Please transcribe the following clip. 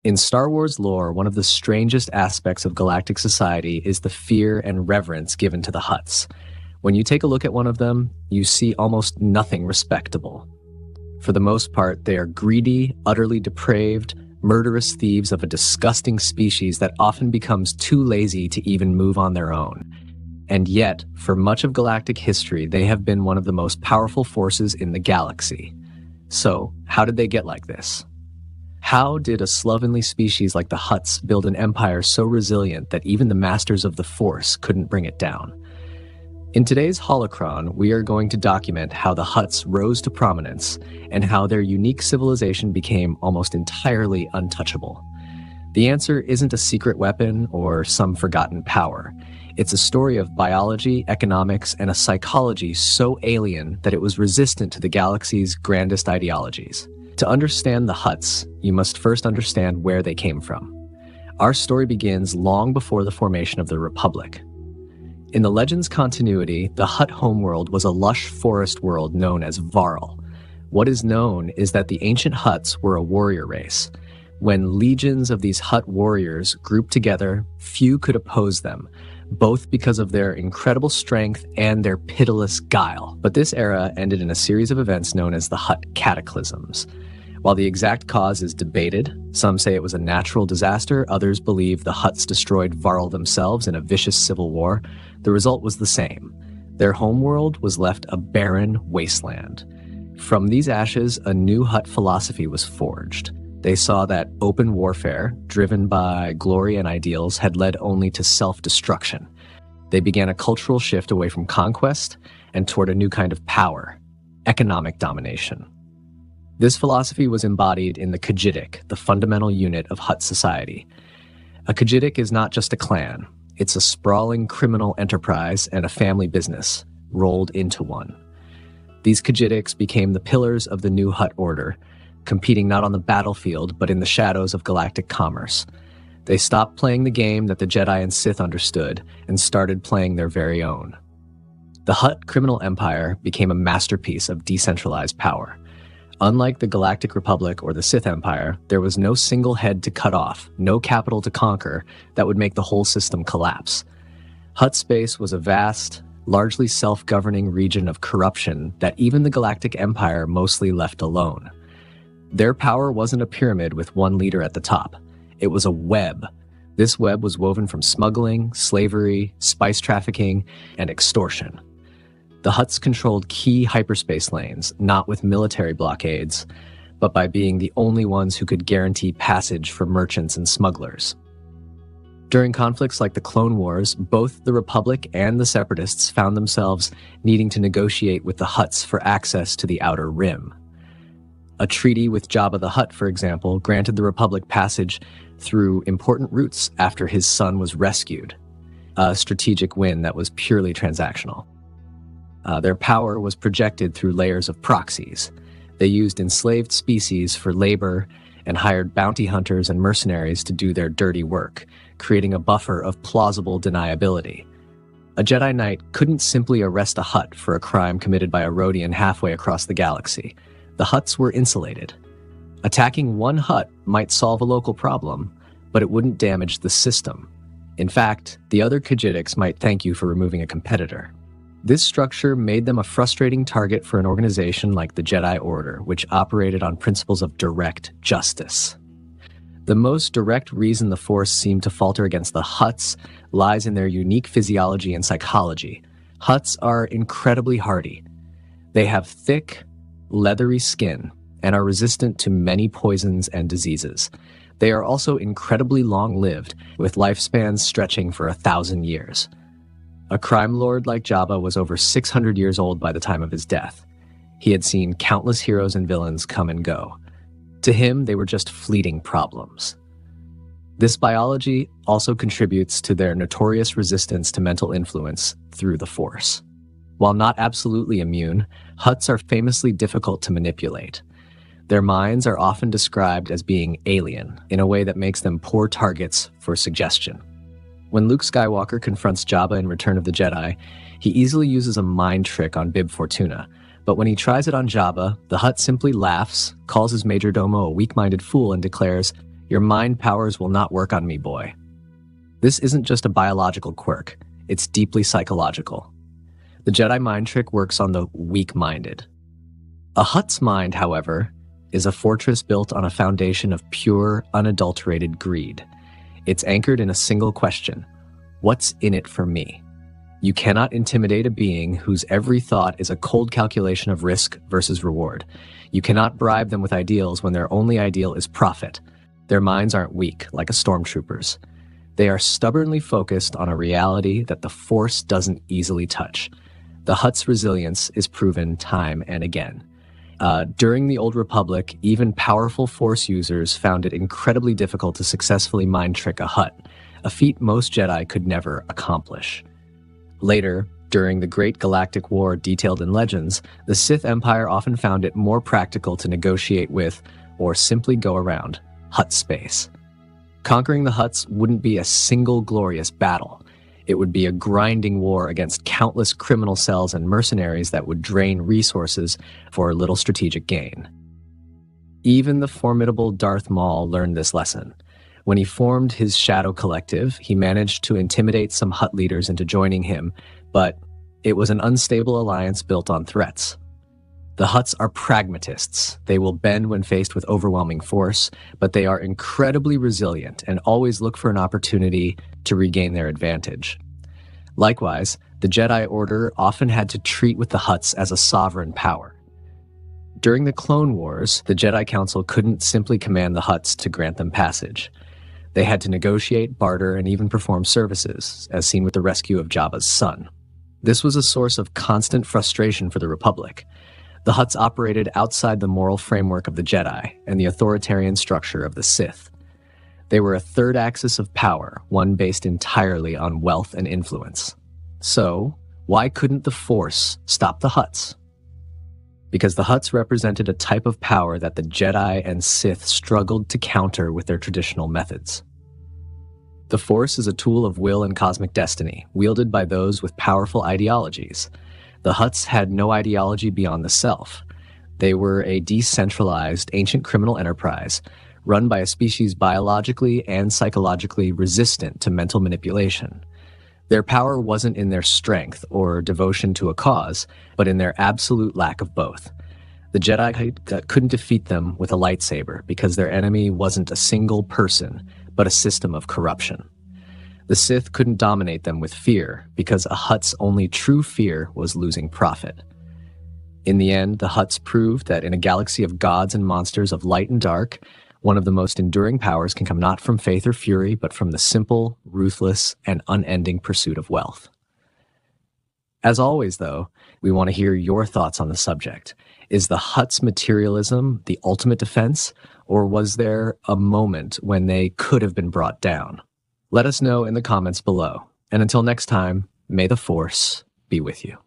In Star Wars lore, one of the strangest aspects of galactic society is the fear and reverence given to the Hutts. When you take a look at one of them, you see almost nothing respectable. For the most part, they are greedy, utterly depraved, murderous thieves of a disgusting species that often becomes too lazy to even move on their own. And yet, for much of galactic history, they have been one of the most powerful forces in the galaxy. So, how did they get like this? How did a slovenly species like the Hutts build an empire so resilient that even the masters of the Force couldn't bring it down? In today's Holocron, we are going to document how the Hutts rose to prominence and how their unique civilization became almost entirely untouchable. The answer isn't a secret weapon or some forgotten power. It's a story of biology, economics, and a psychology so alien that it was resistant to the galaxy's grandest ideologies. To understand the Hutts, you must first understand where they came from. Our story begins long before the formation of the Republic. In the Legends continuity, the Hutt homeworld was a lush forest world known as Varl. What is known is that the ancient Hutts were a warrior race. When legions of these Hutt warriors grouped together, few could oppose them, both because of their incredible strength and their pitiless guile. But this era ended in a series of events known as the Hutt Cataclysms. While the exact cause is debated, some say it was a natural disaster, others believe the Hutts destroyed Varl themselves in a vicious civil war. The result was the same. Their homeworld was left a barren wasteland. From these ashes, a new Hutt philosophy was forged. They saw that open warfare, driven by glory and ideals, had led only to self-destruction. They began a cultural shift away from conquest and toward a new kind of power, economic domination. This philosophy was embodied in the Kajidic, the fundamental unit of Hutt society. A Kajidic is not just a clan. It's a sprawling criminal enterprise and a family business, rolled into one. These Kajidics became the pillars of the new Hutt order, competing not on the battlefield, but in the shadows of galactic commerce. They stopped playing the game that the Jedi and Sith understood and started playing their very own. The Hutt criminal empire became a masterpiece of decentralized power. Unlike the Galactic Republic or the Sith Empire, there was no single head to cut off, no capital to conquer that would make the whole system collapse. Hutt space was a vast, largely self-governing region of corruption that even the Galactic Empire mostly left alone. Their power wasn't a pyramid with one leader at the top. It was a web. This web was woven from smuggling, slavery, spice trafficking, and extortion. The Hutts controlled key hyperspace lanes, not with military blockades, but by being the only ones who could guarantee passage for merchants and smugglers. During conflicts like the Clone Wars, both the Republic and the Separatists found themselves needing to negotiate with the Hutts for access to the Outer Rim. A treaty with Jabba the Hutt, for example, granted the Republic passage through important routes after his son was rescued, a strategic win that was purely transactional. Their power was projected through layers of proxies. They used enslaved species for labor and hired bounty hunters and mercenaries to do their dirty work, creating a buffer of plausible deniability. A Jedi Knight couldn't simply arrest a Hutt for a crime committed by a Rodian halfway across the galaxy. The Hutts were insulated. Attacking one Hutt might solve a local problem, but it wouldn't damage the system. In fact, the other Kajidics might thank you for removing a competitor. This structure made them a frustrating target for an organization like the Jedi Order, which operated on principles of direct justice. The most direct reason the Force seemed to falter against the Hutts lies in their unique physiology and psychology. Hutts are incredibly hardy. They have thick, leathery skin and are resistant to many poisons and diseases. They are also incredibly long-lived, with lifespans stretching for 1,000 years. A crime lord like Jabba was over 600 years old by the time of his death. He had seen countless heroes and villains come and go. To him, they were just fleeting problems. This biology also contributes to their notorious resistance to mental influence through the Force. While not absolutely immune, Hutts are famously difficult to manipulate. Their minds are often described as being alien, in a way that makes them poor targets for suggestion. When Luke Skywalker confronts Jabba in Return of the Jedi, he easily uses a mind trick on Bib Fortuna, but when he tries it on Jabba, the Hutt simply laughs, calls his majordomo a weak-minded fool, and declares, Your mind powers will not work on me, boy. This isn't just a biological quirk, it's deeply psychological. The Jedi mind trick works on the weak-minded. A Hutt's mind, however, is a fortress built on a foundation of pure, unadulterated greed. It's anchored in a single question: what's in it for me? You cannot intimidate a being whose every thought is a cold calculation of risk versus reward. You cannot bribe them with ideals when their only ideal is profit. Their minds aren't weak, like a stormtrooper's. They are stubbornly focused on a reality that the Force doesn't easily touch. The Hutt's resilience is proven time and again. During the Old Republic, even powerful Force users found it incredibly difficult to successfully mind trick a Hutt, a feat most Jedi could never accomplish. Later, during the Great Galactic War detailed in Legends, the Sith Empire often found it more practical to negotiate with, or simply go around, Hutt space. Conquering the Hutts wouldn't be a single glorious battle. It would be a grinding war against countless criminal cells and mercenaries that would drain resources for little strategic gain. Even the formidable Darth Maul learned this lesson. When he formed his Shadow Collective, he managed to intimidate some Hutt leaders into joining him, but it was an unstable alliance built on threats. The Hutts are pragmatists. They will bend when faced with overwhelming force, but they are incredibly resilient and always look for an opportunity to regain their advantage. Likewise, the Jedi Order often had to treat with the Hutts as a sovereign power. During the Clone Wars, the Jedi Council couldn't simply command the Hutts to grant them passage. They had to negotiate, barter, and even perform services, as seen with the rescue of Jabba's son. This was a source of constant frustration for the Republic. The Hutts operated outside the moral framework of the Jedi and the authoritarian structure of the Sith. They were a third axis of power, one based entirely on wealth and influence. So, why couldn't the Force stop the Hutts? Because the Hutts represented a type of power that the Jedi and Sith struggled to counter with their traditional methods. The Force is a tool of will and cosmic destiny, wielded by those with powerful ideologies. The Hutts had no ideology beyond the self. They were a decentralized, ancient criminal enterprise, run by a species biologically and psychologically resistant to mental manipulation. Their power wasn't in their strength or devotion to a cause, but in their absolute lack of both. The Jedi couldn't defeat them with a lightsaber because their enemy wasn't a single person, but a system of corruption. The Sith couldn't dominate them with fear because a Hutt's only true fear was losing profit. In the end, the Hutts proved that in a galaxy of gods and monsters of light and dark, one of the most enduring powers can come not from faith or fury, but from the simple, ruthless, and unending pursuit of wealth. As always, though, we want to hear your thoughts on the subject. Is the Hutt's materialism the ultimate defense, or was there a moment when they could have been brought down? Let us know in the comments below. And until next time, may the Force be with you.